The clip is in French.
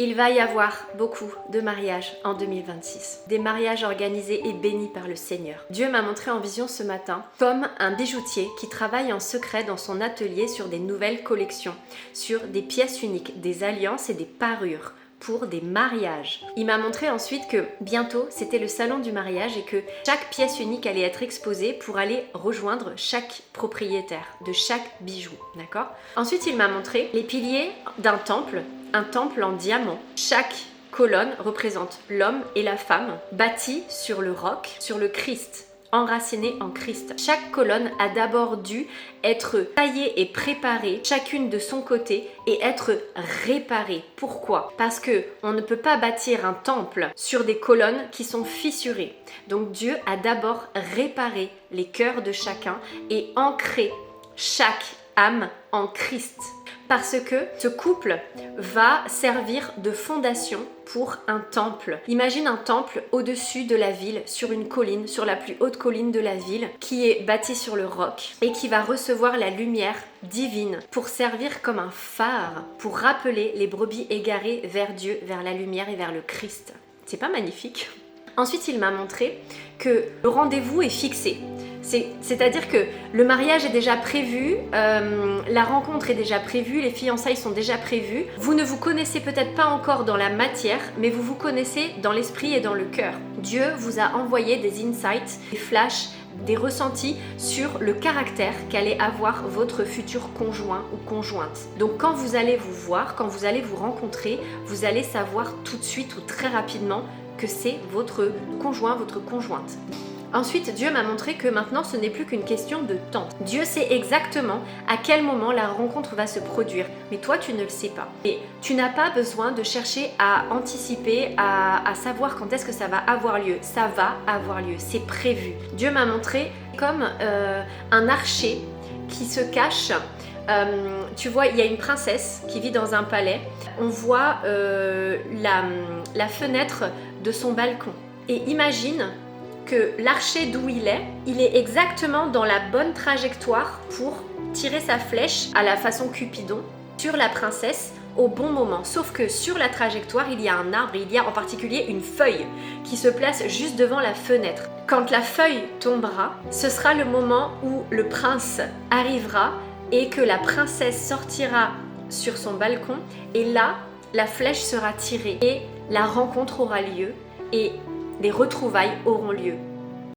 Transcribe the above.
Il va y avoir beaucoup de mariages en 2026. Des mariages organisés et bénis par le Seigneur. Dieu m'a montré en vision ce matin comme un bijoutier qui travaille en secret dans son atelier sur des nouvelles collections, sur des pièces uniques, des alliances et des parures pour des mariages. Il m'a montré ensuite que bientôt c'était le salon du mariage et que chaque pièce unique allait être exposée pour aller rejoindre chaque propriétaire de chaque bijou, d'accord? Ensuite il m'a montré les piliers d'un temple, un temple en diamant. Chaque colonne représente l'homme et la femme bâtis sur le roc, sur le Christ, enracinés en Christ. Chaque colonne a d'abord dû être taillée et préparée, chacune de son côté, et être réparée. Pourquoi? Parce que on ne peut pas bâtir un temple sur des colonnes qui sont fissurées. Donc Dieu a d'abord réparé les cœurs de chacun et ancré chaque âme en Christ. Parce que ce couple va servir de fondation pour un temple. Imagine un temple au-dessus de la ville, sur une colline, sur la plus haute colline de la ville, qui est bâtie sur le roc et qui va recevoir la lumière divine pour servir comme un phare, pour rappeler les brebis égarées vers Dieu, vers la lumière et vers le Christ. C'est pas magnifique? Ensuite, il m'a montré que le rendez-vous est fixé. C'est-à-dire que le mariage est déjà prévu, la rencontre est déjà prévue, les fiançailles sont déjà prévues. Vous ne vous connaissez peut-être pas encore dans la matière, mais vous vous connaissez dans l'esprit et dans le cœur. Dieu vous a envoyé des insights, des flashs, des ressentis sur le caractère qu'allait avoir votre futur conjoint ou conjointe. Donc quand vous allez vous voir, quand vous allez vous rencontrer, vous allez savoir tout de suite ou très rapidement que c'est votre conjoint, votre conjointe. Ensuite, Dieu m'a montré que maintenant, ce n'est plus qu'une question de temps. Dieu sait exactement à quel moment la rencontre va se produire, mais toi, tu ne le sais pas. Et tu n'as pas besoin de chercher à anticiper, à savoir quand est-ce que ça va avoir lieu. Ça va avoir lieu, c'est prévu. Dieu m'a montré comme un archer qui se cache. Tu vois, il y a une princesse qui vit dans un palais. On voit la fenêtre de son balcon. Et imagine que l'archer d'où il est exactement dans la bonne trajectoire pour tirer sa flèche à la façon Cupidon sur la princesse au bon moment. Sauf que sur la trajectoire, il y a un arbre, il y a en particulier une feuille qui se place juste devant la fenêtre. Quand la feuille tombera, ce sera le moment où le prince arrivera et que la princesse sortira sur son balcon et là, la flèche sera tirée et la rencontre aura lieu et des retrouvailles auront lieu.